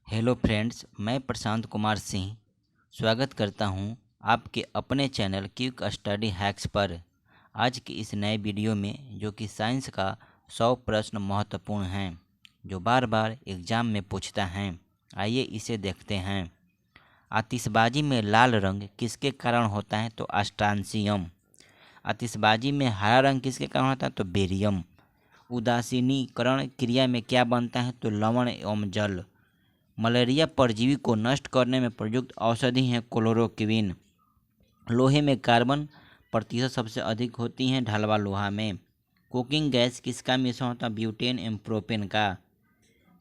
Hello friends, मैं प्रशांत कुमार सिंह स्वागत करता हूं आपके अपने चैनल क्विक स्टडी हैक्स पर। आज की इस नए वीडियो में जो कि साइंस का 100 प्रश्न महत्वपूर्ण हैं जो बार बार एग्जाम में पूछता है। आइए इसे देखते हैं। आतिशबाजी में लाल रंग किसके कारण होता है? तो स्ट्रांसियम। आतिशबाजी में हरा रंग किसके कारण होता है? तो बेरियम। उदासीनीकरण क्रिया में क्या बनता है? तो लवण एवं जल। मलेरिया परजीवी को नष्ट करने में प्रयुक्त औषधि है क्लोरोक्विन। लोहे में कार्बन प्रतिशत सबसे अधिक होती है ढलवा लोहा में। कुकिंग गैस किसका मिश्रण होता है? ब्यूटेन एवं प्रोपेन का।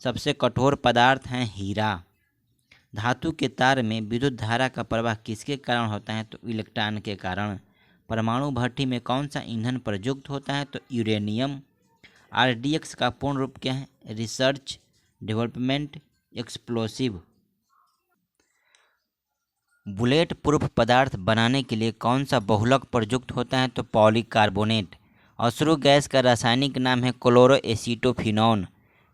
सबसे कठोर पदार्थ है हीरा। धातु के तार में विद्युत धारा का प्रवाह किसके कारण होता है? तो इलेक्ट्रॉन के कारण। परमाणु भट्ठी में कौन सा ईंधन प्रयुक्त होता है? तो यूरेनियम। RDX का पूर्ण रूप क्या है? Research development explosive. Bullet proof पदार्थ बनाने के लिए कौन सा बहुलक प्रयुक्त होता है? तो पॉलीकार्बोनेट। अश्रु गैस का रासायनिक नाम है क्लोरोएसिटोफिनॉन।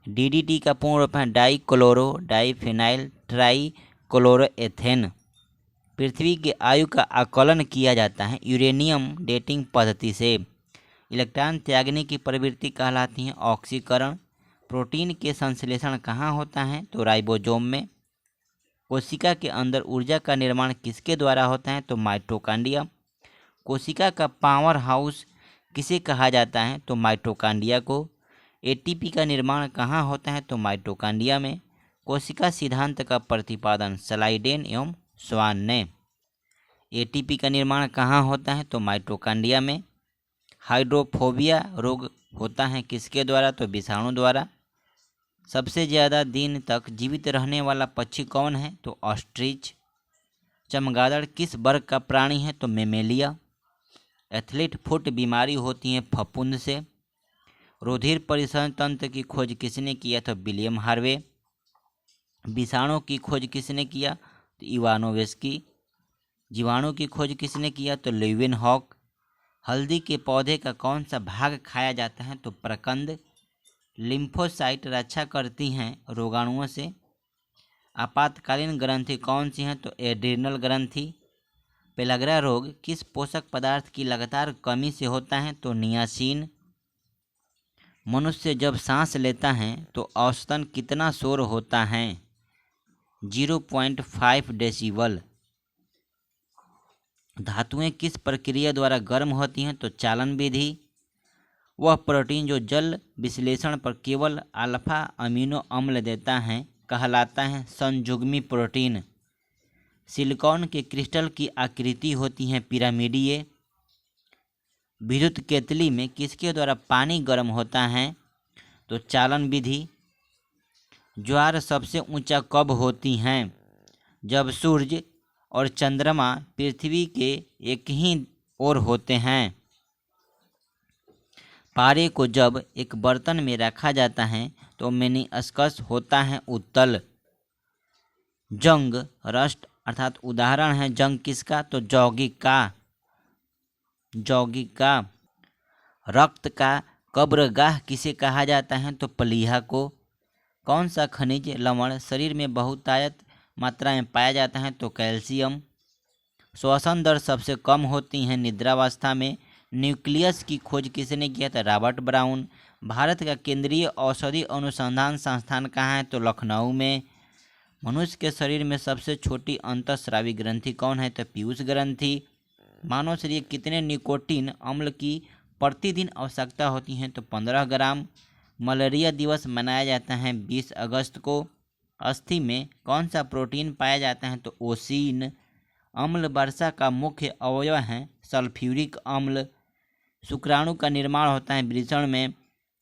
DDT का पूर्ण रूप है डाई क्लोरो डाईफेनाइल ट्राई क्लोरोएथेन। पृथ्वी की आयु का आकलन किया जाता है यूरेनियम डेटिंग पद्धति से। इलेक्ट्रॉन त्यागने की प्रवृत्ति कहलाती है ऑक्सीकरण। प्रोटीन के संश्लेषण कहाँ होता है? तो राइबोसोम में। कोशिका के अंदर ऊर्जा का निर्माण किसके द्वारा होता है? तो माइटोकॉन्ड्रिया। कोशिका का पावर हाउस किसे कहा जाता है? तो माइटोकॉन्ड्रिया को। ATP का निर्माण कहाँ होता है? तो माइटोकॉन्ड्रिया में। कोशिका सिद्धांत का प्रतिपादन स्लाइडेन एवं स्वान ने। ATP का निर्माण कहाँ होता है? तो माइटोकॉन्ड्रिया में। हाइड्रोफोबिया रोग होता है किसके द्वारा? तो विषाणु द्वारा। सबसे ज़्यादा दिन तक जीवित रहने वाला पक्षी कौन है? तो ऑस्ट्रिच। चमगादड़ किस वर्ग का प्राणी है? तो मेमेलिया। एथलीट फुट बीमारी होती है फफूंद से। रुधिर परिसरण तंत्र की खोज किसने किया? तो विलियम हार्वे। विषाणु की खोज किसने किया? तो इवानोवेस्की। जीवाणु की खोज किसने किया? तो लेeuwenhoek। हल्दी के पौधे का कौन सा भाग खाया जाता है? तो प्रकंद। लिम्फोसाइट रक्षा करती हैं रोगाणुओं से। आपातकालीन ग्रंथि कौन सी है? तो एड्रिनल ग्रंथि। पेलाग्रा रोग किस पोषक पदार्थ की लगातार कमी से होता है? तो नियासिन। मनुष्य जब सांस लेता है तो औसतन कितना शोर होता है? 0.5 डेसिबल। धातुएं किस प्रक्रिया द्वारा गर्म होती हैं? तो चालन विधि। वह प्रोटीन जो जल विश्लेषण पर केवल अल्फा अमीनो अम्ल देता है कहलाता है संयुग्मी प्रोटीन। सिलिकॉन के क्रिस्टल की आकृति होती है पिरामिडीय। विद्युत केतली में किसके द्वारा पानी गर्म होता है? तो चालन विधि। ज्वार सबसे ऊंचा कब होती हैं? जब सूर्य और चंद्रमा पृथ्वी के एक ही ओर होते हैं। पारे को जब एक बर्तन में रखा जाता है तो मेनिस्कस होता है उत्तल। जंग रस्ट अर्थात उदाहरण है जंग किसका? तो यौगिका। यौगिका। रक्त का कब्रगाह किसे कहा जाता है? तो प्लीहा को। कौन सा खनिज लवण शरीर में बहुतायत मात्रा में पाया जाता है? तो कैल्शियम। श्वसन दर सबसे कम होती है निद्रावस्था में। न्यूक्लियस की खोज किसने किया था? Robert brown. भारत का केंद्रीय औषधि अनुसंधान संस्थान कहाँ है? तो लखनऊ में। मनुष्य के शरीर में सबसे छोटी अंतःस्रावी ग्रंथि कौन है? तो पीयूष ग्रंथि। मानव शरीर कितने निकोटीन अम्ल की प्रतिदिन आवश्यकता होती है? तो 15 ग्राम। मलेरिया दिवस मनाया जाता है 20 अगस्त को। अस्थि में कौन सा प्रोटीन पाया जाता है? तो ओसीन। अम्ल वर्षा का मुख्य अवयव है सल्फ्यूरिक अम्ल। शुक्राणु का निर्माण होता है वृषण में।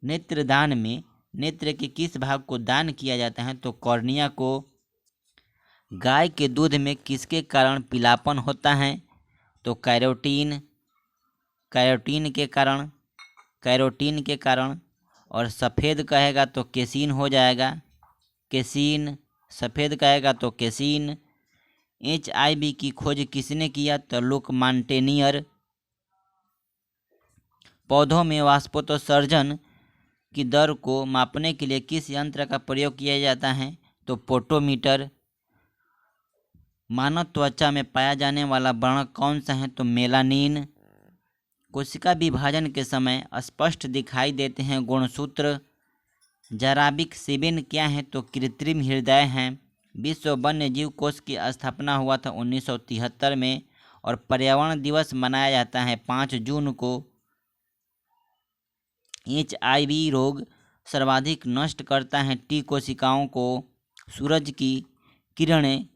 नेत्रदान में नेत्र के किस भाग को दान किया जाता है? तो कॉर्निया को। गाय के दूध में किसके कारण पीलापन होता है? तो कैरोटीन। कैरोटीन के कारण। कैरोटीन के कारण। और सफ़ेद कहेगा तो केसीन हो जाएगा। केसीन। सफ़ेद कहेगा तो केसीन। HIV की खोज किसने किया? तो लुक मांटेनियर। पौधों में वाष्पोत्सर्जन की दर को मापने के लिए किस यंत्र का प्रयोग किया जाता है? तो पोटोमीटर। मानव त्वचा में पाया जाने वाला वर्ण कौन सा है? तो मेलानिन। कोशिका विभाजन के समय स्पष्ट दिखाई देते हैं गुणसूत्र। जराबिक सिबिन क्या है? तो कृत्रिम हृदय हैं। विश्व वन्य जीव कोष की स्थापना हुआ था 1973 में और पर्यावरण दिवस मनाया जाता है 5 जून को। HIV रोग सर्वाधिक नष्ट करता है टी कोशिकाओं को। सूरज की किरणें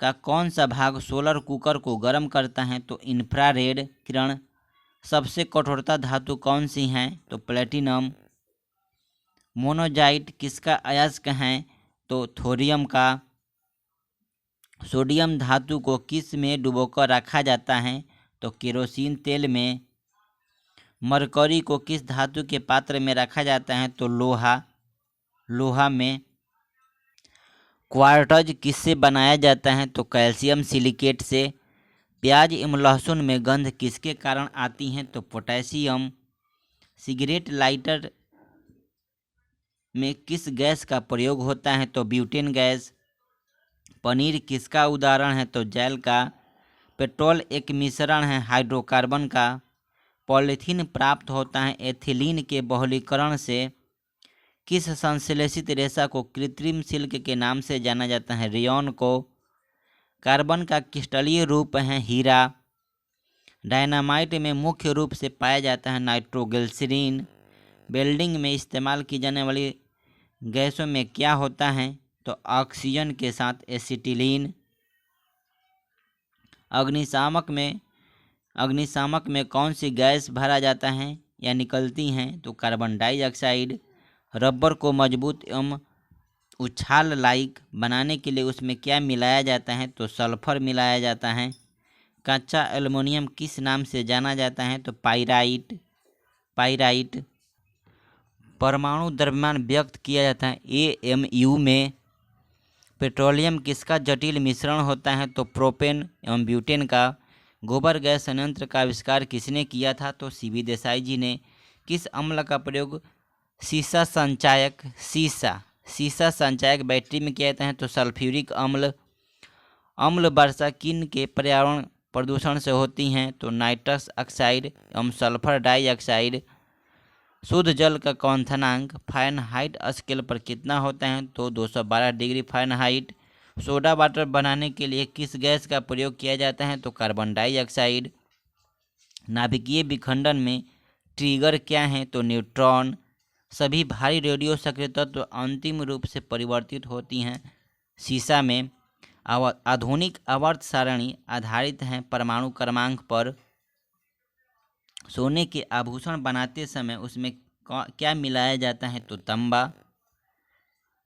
का कौन सा भाग सोलर कुकर को गर्म करता है? तो इंफ्रारेड किरण। सबसे कठोरता धातु कौन सी हैं? तो प्लेटिनम। मोनोजाइट किसका अयस्क है? तो थोरियम का। सोडियम धातु को किस में डुबोकर रखा जाता है? तो केरोसिन तेल में। मरकरी को किस धातु के पात्र में रखा जाता है? तो लोहा में। क्वार्ट्ज किससे बनाया जाता है? तो कैल्शियम सिलिकेट से। प्याज एवं लहसुन में गंध किसके कारण आती है? तो पोटेशियम। सिगरेट लाइटर में किस गैस का प्रयोग होता है? तो ब्यूटेन गैस। पनीर किसका उदाहरण है? तो जैल का। पेट्रोल एक मिश्रण है हाइड्रोकार्बन का। पॉलीथीन प्राप्त होता है एथिलीन के बहुलीकरण से। किस संश्लेषित रेशा को कृत्रिम सिल्क के नाम से जाना जाता है? रेयॉन को। कार्बन का क्रिस्टलीय रूप है हीरा। डायनामाइट में मुख्य रूप से पाया जाता है नाइट्रोग्लिसरीन। वेल्डिंग में इस्तेमाल की जाने वाली गैसों में क्या होता है? तो ऑक्सीजन के साथ एसिटिलीन। अग्निशामक में कौन सी गैस भरा जाता है या निकलती हैं? तो कार्बन डाइऑक्साइड। रबर को मजबूत एवं उछाल लायक बनाने के लिए उसमें क्या मिलाया जाता है? तो सल्फर मिलाया जाता है। कच्चा एल्युमिनियम किस नाम से जाना जाता है? तो पाइराइट। परमाणु द्रव्यमान व्यक्त किया जाता है AMU में। पेट्रोलियम किसका जटिल मिश्रण होता है? तो प्रोपेन एवं ब्यूटेन का। गोबर गैस संयंत्र का आविष्कार किसने किया था? तो CB देसाई जी ने। किस अम्ल का प्रयोग सीसा संचायक बैटरी में किया जाता है? तो सल्फ्यूरिक अम्ल। अम्ल वर्षा किन के पर्यावरण प्रदूषण से होती हैं? तो नाइट्रस ऑक्साइड एवं सल्फर डाइऑक्साइड। शुद्ध जल का क्वथनांक फ़ारेनहाइट स्केल पर कितना होता है? तो 212 डिग्री फ़ारेनहाइट। सोडा वाटर बनाने के लिए किस गैस का प्रयोग किया जाता है? तो कार्बन डाइऑक्साइड। नाभिकीय विखंडन में ट्रिगर क्या है? तो न्यूट्रॉन। सभी भारी रेडियो सक्रिय तत्व अंतिम रूप से परिवर्तित होती हैं सीसा में। आधुनिक आवर्त सारणी आधारित हैं परमाणु क्रमांक पर। सोने के आभूषण बनाते समय उसमें क्या मिलाया जाता है? तो तांबा।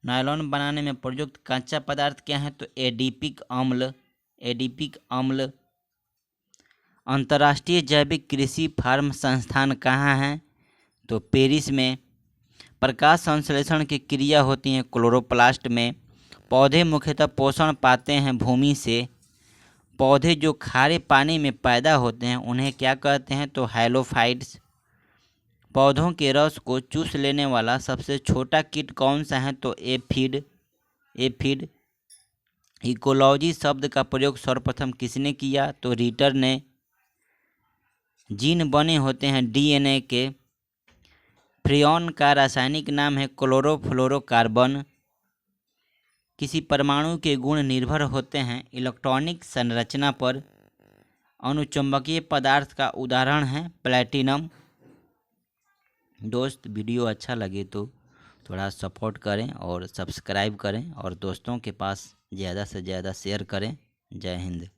नायलॉन बनाने में प्रयुक्त कच्चा पदार्थ क्या है? तो एडिपिक अम्ल। अंतर्राष्ट्रीय जैविक कृषि फार्म संस्थान कहाँ है? तो पेरिस में। प्रकाश संश्लेषण की क्रिया होती है क्लोरोप्लास्ट में। पौधे मुख्यतः पोषण पाते हैं भूमि से। पौधे जो खारे पानी में पैदा होते हैं उन्हें क्या कहते हैं? तो हैलोफाइट्स। पौधों के रस को चूस लेने वाला सबसे छोटा कीट कौन सा है? तो एफिड। इकोलॉजी शब्द का प्रयोग सर्वप्रथम किसने किया? तो रीटर ने। जीन बने होते हैं DNA के। फ्रेयॉन का रासायनिक नाम है क्लोरोफ्लोरोकार्बन। किसी परमाणु के गुण निर्भर होते हैं इलेक्ट्रॉनिक संरचना पर। अनुचुंबकीय पदार्थ का उदाहरण है प्लैटिनम। दोस्त वीडियो अच्छा लगे तो थोड़ा सपोर्ट करें और सब्सक्राइब करें और दोस्तों के पास ज़्यादा से ज़्यादा शेयर करें। जय हिंद।